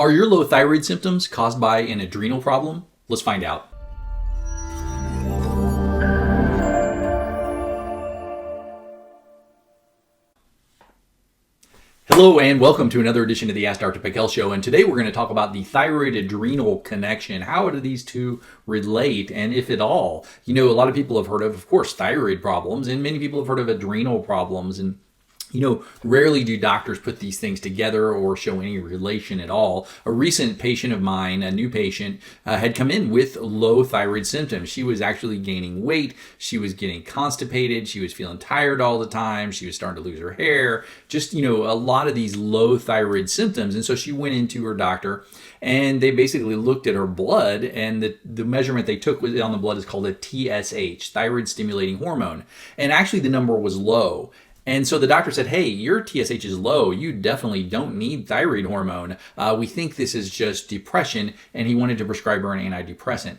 Are your low thyroid symptoms caused by an adrenal problem? Let's find out. Hello and welcome to another edition of the Ask Dr. Pickel Show, and today we're going to talk about the thyroid-adrenal connection. How do these two relate, and if at all? You know, a lot of people have heard of course, thyroid problems, and many people have heard of adrenal problems, and rarely do doctors put these things together or show any relation at all. A recent patient of mine, a new patient, had come in with low thyroid symptoms. She was actually gaining weight. She was getting constipated. She was feeling tired all the time. She was starting to lose her hair. Just, a lot of these low thyroid symptoms. And so she went into her doctor and they basically looked at her blood, and the measurement they took on the blood is called a TSH, thyroid stimulating hormone. And actually the number was low. And so the doctor said, hey, your TSH is low. You definitely don't need thyroid hormone. We think this is just depression. And he wanted to prescribe her an antidepressant.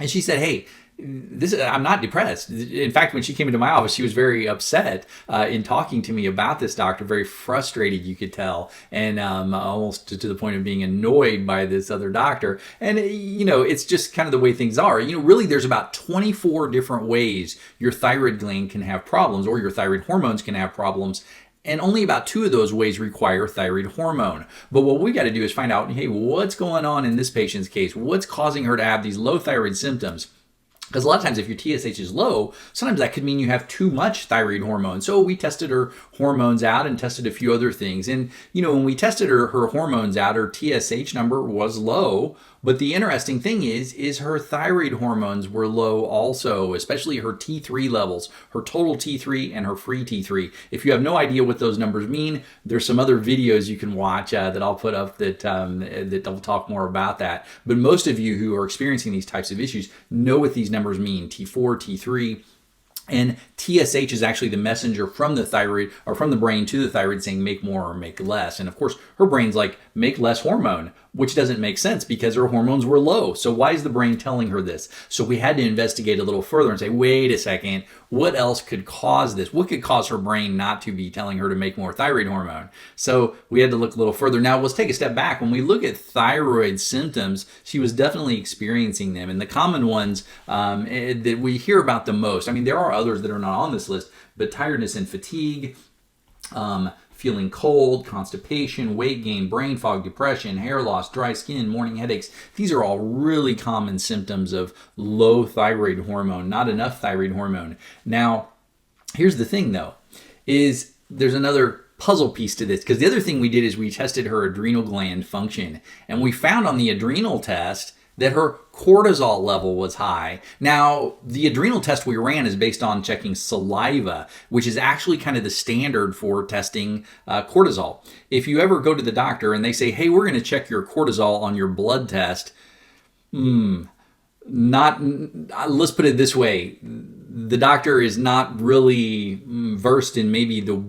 And she said, hey, I'm not depressed. In fact, when she came into my office, she was very upset in talking to me about this doctor, very frustrated, you could tell, and almost to the point of being annoyed by this other doctor. And, it's just kind of the way things are. Really, there's about 24 different ways your thyroid gland can have problems, or your thyroid hormones can have problems. And only about 2 of those ways require thyroid hormone. But what we got to do is find out, hey, what's going on in this patient's case? What's causing her to have these low thyroid symptoms? Because a lot of times if your TSH is low, sometimes that could mean you have too much thyroid hormone. So we tested her hormones out and tested a few other things. And, when we tested her hormones out, her TSH number was low. But the interesting thing is her thyroid hormones were low also, especially her T3 levels, her total T3 and her free T3. If you have no idea what those numbers mean, there's some other videos you can watch that I'll put up that will talk more about that. But most of you who are experiencing these types of issues know what these numbers mean, T4, T3. And TSH is actually the messenger from the thyroid, or from the brain to the thyroid, saying make more or make less. And of course, her brain's like, make less hormone, which doesn't make sense because her hormones were low. So why is the brain telling her this? So we had to investigate a little further and say, wait a second, what else could cause this? What could cause her brain not to be telling her to make more thyroid hormone? So we had to look a little further. Now let's take a step back. When we look at thyroid symptoms, she was definitely experiencing them. And the common ones that we hear about the most, there are others that are not on this list, but tiredness and fatigue, feeling cold, constipation, weight gain, brain fog, depression, hair loss, dry skin, morning headaches. These are all really common symptoms of low thyroid hormone, not enough thyroid hormone. Now, here's the thing though, is there's another puzzle piece to this, because the other thing we did is we tested her adrenal gland function, and we found on the adrenal test that her cortisol level was high. Now, the adrenal test we ran is based on checking saliva, which is actually kind of the standard for testing cortisol. If you ever go to the doctor and they say, hey, we're going to check your cortisol on your blood test, let's put it this way. The doctor is not really versed in maybe the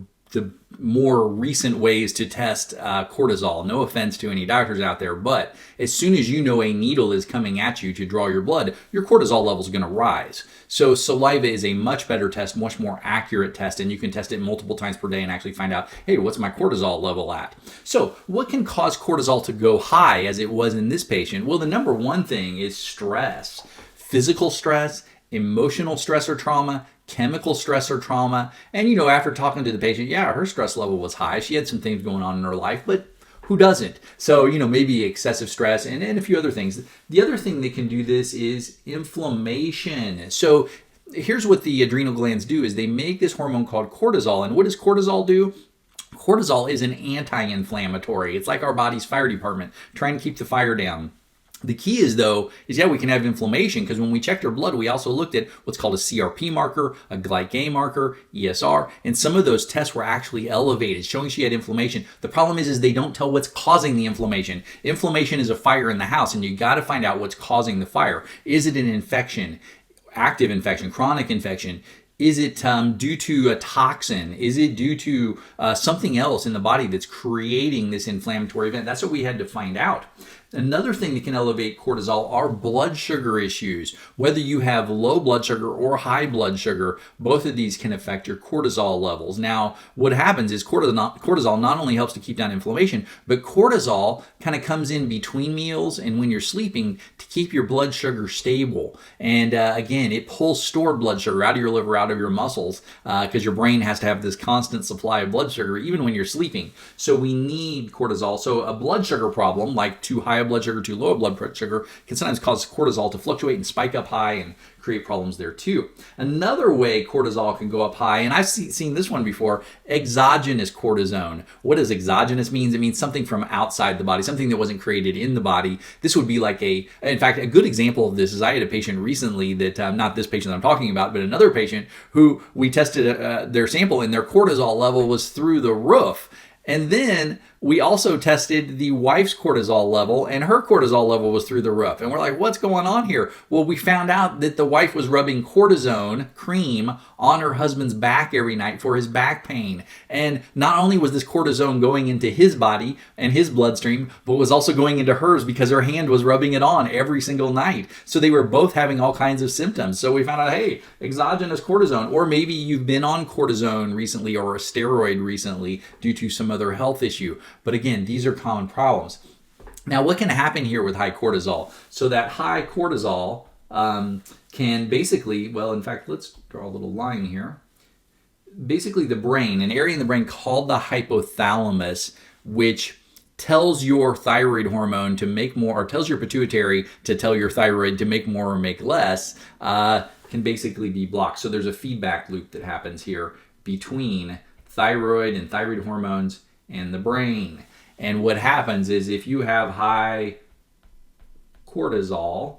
more recent ways to test cortisol. No offense to any doctors out there, but as soon as you know a needle is coming at you to draw your blood, your cortisol level is going to rise. So saliva is a much better test, much more accurate test, and you can test it multiple times per day and actually find out, hey, what's my cortisol level at? So what can cause cortisol to go high as it was in this patient? Well, the number one thing is stress. Physical stress, emotional stress or trauma, chemical stress or trauma. And, after talking to the patient, yeah, her stress level was high. She had some things going on in her life, but who doesn't? So, maybe excessive stress and a few other things. The other thing that can do this is inflammation. So here's what the adrenal glands do is they make this hormone called cortisol. And what does cortisol do? Cortisol is an anti-inflammatory. It's like our body's fire department, trying to keep the fire down. The key is we can have inflammation, because when we checked her blood, we also looked at what's called a CRP marker, a glycane marker, ESR, and some of those tests were actually elevated, showing she had inflammation. The problem is they don't tell what's causing the inflammation. Inflammation is a fire in the house, and you got to find out what's causing the fire. Is it an infection, active infection, chronic infection? Is it due to a toxin? Is it due to something else in the body that's creating this inflammatory event? That's what we had to find out. Another thing that can elevate cortisol are blood sugar issues. Whether you have low blood sugar or high blood sugar, both of these can affect your cortisol levels. Now, what happens is cortisol not only helps to keep down inflammation, but cortisol kind of comes in between meals and when you're sleeping to keep your blood sugar stable. And again, it pulls stored blood sugar out of your liver, out of your muscles, because your brain has to have this constant supply of blood sugar even when you're sleeping. So we need cortisol. So a blood sugar problem, like too high blood sugar, too low blood sugar, can sometimes cause cortisol to fluctuate and spike up high and create problems there too. Another way cortisol can go up high, and I've seen this one before, exogenous cortisone. What does exogenous mean? It means something from outside the body, something that wasn't created in the body. This would be like in fact, a good example of this is I had a patient recently that, not this patient that I'm talking about, but another patient who we tested their sample and their cortisol level was through the roof. And then we also tested the wife's cortisol level, and her cortisol level was through the roof. And we're like, what's going on here? Well, we found out that the wife was rubbing cortisone cream on her husband's back every night for his back pain. And not only was this cortisone going into his body and his bloodstream, but was also going into hers because her hand was rubbing it on every single night. So they were both having all kinds of symptoms. So we found out, hey, exogenous cortisone, or maybe you've been on cortisone recently or a steroid recently due to some other health issue. But again, these are common problems. Now, what can happen here with high cortisol? So that high cortisol can basically, well, in fact, let's draw a little line here. Basically, the brain, an area in the brain called the hypothalamus, which tells your thyroid hormone to make more, or tells your pituitary to tell your thyroid to make more or make less, can basically be blocked. So there's a feedback loop that happens here between thyroid and thyroid hormones and the brain. And what happens is if you have high cortisol,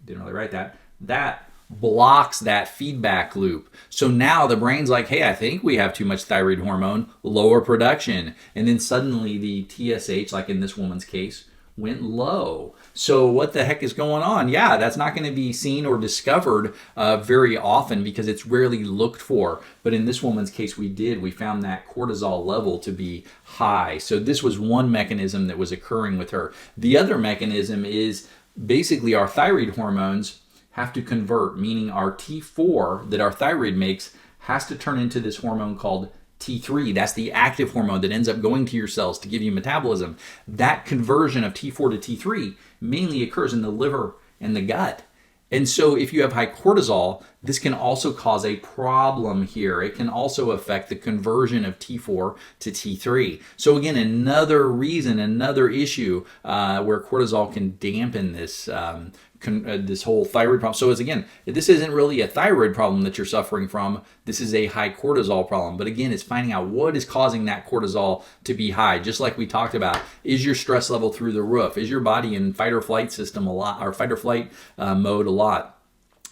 didn't really write that, that blocks that feedback loop. So now the brain's like, hey, I think we have too much thyroid hormone, lower production. And then suddenly the TSH, like in this woman's case, went low. So what the heck is going on? Yeah, that's not going to be seen or discovered very often because it's rarely looked for. But in this woman's case, we found that cortisol level to be high. So this was one mechanism that was occurring with her. The other mechanism is basically our thyroid hormones have to convert, meaning our T4 that our thyroid makes has to turn into this hormone called T3. That's the active hormone that ends up going to your cells to give you metabolism. That conversion of T4 to T3 mainly occurs in the liver and the gut. And so if you have high cortisol, this can also cause a problem here. It can also affect the conversion of T4 to T3. So again, another reason, another issue where cortisol can dampen this this whole thyroid problem. So again, this isn't really a thyroid problem that you're suffering from. This is a high cortisol problem. But again, it's finding out what is causing that cortisol to be high. Just like we talked about, is your stress level through the roof? Is your body in fight or flight system a lot, or fight or flight mode a lot?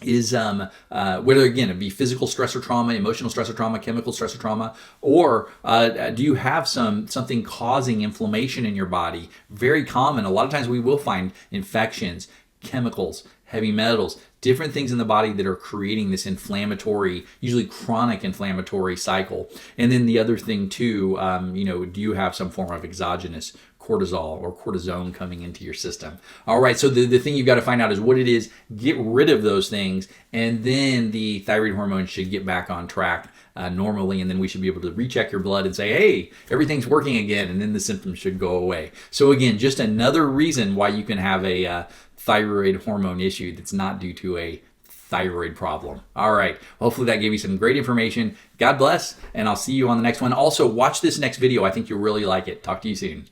Is whether again it be physical stress or trauma, emotional stress or trauma, chemical stress or trauma, or do you have something causing inflammation in your body? Very common. A lot of times we will find infections, chemicals, heavy metals, different things in the body that are creating this inflammatory, usually chronic inflammatory cycle. And then the other thing too, do you have some form of exogenous cortisol or cortisone coming into your system? All right, so the thing you've got to find out is what it is, get rid of those things, and then the thyroid hormone should get back on track normally, and then we should be able to recheck your blood and say, hey, everything's working again, and then the symptoms should go away. So again, just another reason why you can have a thyroid hormone issue that's not due to a thyroid problem. All right, hopefully that gave you some great information. God bless, and I'll see you on the next one. Also, watch this next video. I think you'll really like it. Talk to you soon.